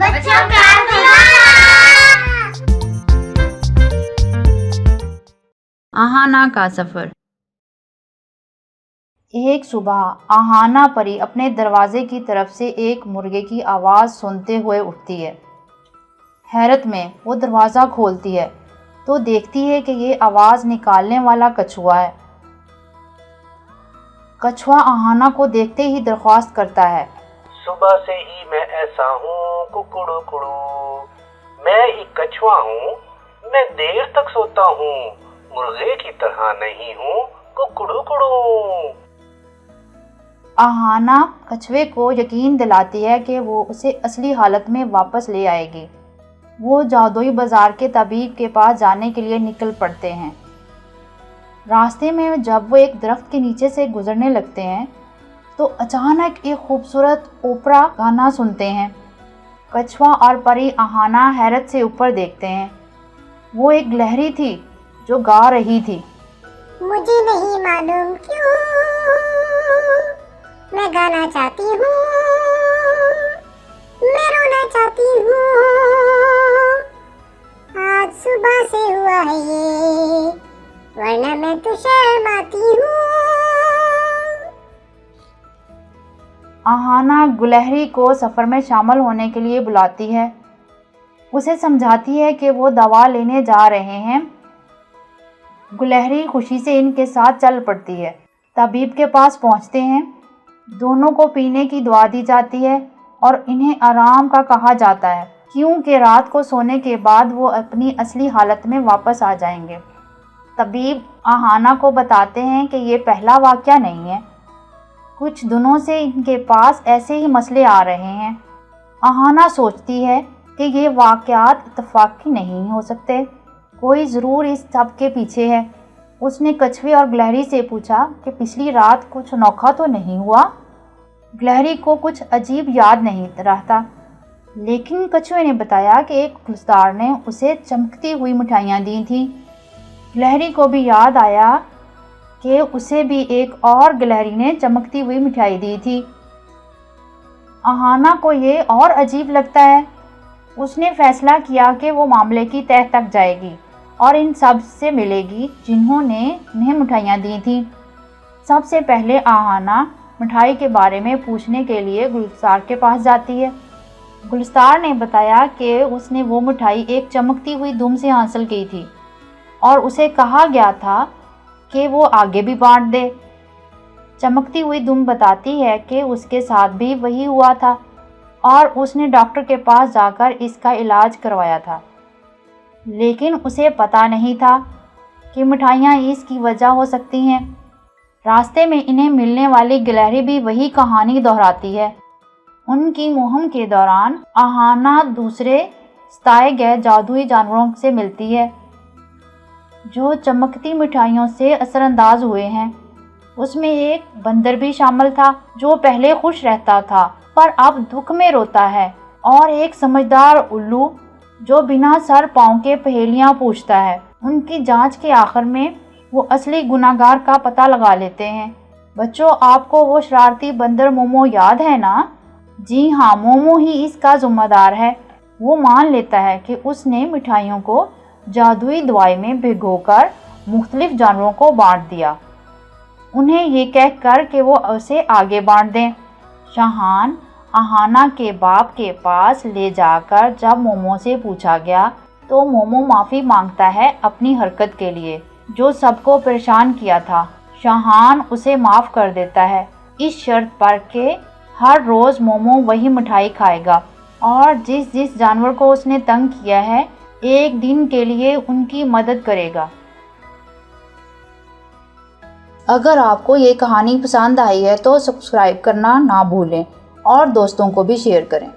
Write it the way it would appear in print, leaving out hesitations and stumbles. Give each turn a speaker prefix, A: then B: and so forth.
A: बच्चों का दिवाला।
B: आहाना का सफर।
C: एक सुबह आहाना परी अपने दरवाजे की तरफ से एक मुर्गे की आवाज़ सुनते हुए उठती है। हैरत में वो दरवाज़ा खोलती है तो देखती है कि ये आवाज़ निकालने वाला कछुआ है। कछुआ आहाना को देखते ही दरख्वास्त करता है,
D: सुबह से ही मैं ऐसा हूँ कुकड़ू कुड़ू, मैं एक कछुआ हूँ, मैं देर तक सोता हूँ, मुर्गे की तरह नहीं हूँ कुकड़ू कुड़ू।
C: आहाना कछुए को यकीन दिलाती है कि वो उसे असली हालत में वापस ले आएगी। वो जादुई बाजार के तबीब के पास जाने के लिए निकल पड़ते हैं। रास्ते में जब वो एक दरख्त के नीचे से गुजरने लगते हैं तो अचानक एक खूबसूरत ओपरा गाना सुनते हैं। कछुआ और परी आहाना हैरत से ऊपर देखते हैं। वो एक गिलहरी थी जो गा रही थी,
A: मुझे नहीं मालूम क्यों मैं गाना चाहती हूँ, मैं रोना चाहती हूँ, आज सुबह से हुआ है ये, वरना मैं तो शर्माती हूँ।
C: आहाना गिलहरी को सफ़र में शामिल होने के लिए बुलाती है। उसे समझाती है कि वो दवा लेने जा रहे हैं। गिलहरी खुशी से इनके साथ चल पड़ती है। तबीब के पास पहुंचते हैं। दोनों को पीने की दवा दी जाती है और इन्हें आराम का कहा जाता है क्योंकि रात को सोने के बाद वो अपनी असली हालत में वापस आ जाएंगे। तबीब आहाना को बताते हैं कि ये पहला वाक़या नहीं है, कुछ दिनों से इनके पास ऐसे ही मसले आ रहे हैं। आहाना सोचती है कि ये वाक़यात इत्तेफाकी नहीं हो सकते, कोई ज़रूर इस सब के पीछे है। उसने कछुए और गिलहरी से पूछा कि पिछली रात कुछ अनोखा तो नहीं हुआ। गिलहरी को कुछ अजीब याद नहीं रहता, लेकिन कछुए ने बताया कि एक गुलस्तार ने उसे चमकती हुई मिठाइयाँ दी थी। गिलहरी को भी याद आया कि उसे भी एक और गिलहरी ने चमकती हुई मिठाई दी थी। आहाना को ये और अजीब लगता है। उसने फैसला किया कि वो मामले की तह तक जाएगी और इन सब से मिलेगी जिन्होंने उन्हें मिठाइयाँ दी थी। सबसे पहले आहाना मिठाई के बारे में पूछने के लिए गुलस्तार के पास जाती है। गुलस्तार ने बताया कि उसने वो मिठाई एक चमकती हुई दुम से हासिल की थी और उसे कहा गया था कि वो आगे भी बांट दे। चमकती हुई दुम बताती है कि उसके साथ भी वही हुआ था और उसने डॉक्टर के पास जाकर इसका इलाज करवाया था, लेकिन उसे पता नहीं था कि मिठाइयाँ इसकी वजह हो सकती हैं। रास्ते में इन्हें मिलने वाली गिलहरी भी वही कहानी दोहराती है। उनकी मुहिम के दौरान आहाना दूसरे सताए गए जादुई जानवरों से मिलती है जो चमकती मिठाइयों से असरअंदाज हुए हैं। उसमें एक बंदर भी शामिल था जो पहले खुश रहता था पर अब दुख में रोता है, और एक समझदार उल्लू जो बिना सर पाँव के पहेलियाँ पूछता है। उनकी जांच के आखिर में वो असली गुनाहगार का पता लगा लेते हैं। बच्चों, आपको वो शरारती बंदर मोमो याद है ना? जी हाँ, मोमो ही इसका जिम्मेदार है। वो मान लेता है कि उसने मिठाइयों को जादुई दवाई में भिगोकर मुख्तलिफ जानवरों को बांट दिया, उन्हें ये कहकर कि वो उसे आगे बांट दें। शाहान आहाना के बाप के पास ले जाकर जब मोमो से पूछा गया तो मोमो माफ़ी मांगता है अपनी हरकत के लिए जो सबको परेशान किया था। शाहान उसे माफ़ कर देता है इस शर्त पर कि हर रोज़ मोमो वही मिठाई खाएगा और जिस जिस जानवर को उसने तंग किया है एक दिन के लिए उनकी मदद करेगा। अगर आपको ये कहानी पसंद आई है तो सब्सक्राइब करना ना भूलें और दोस्तों को भी शेयर करें।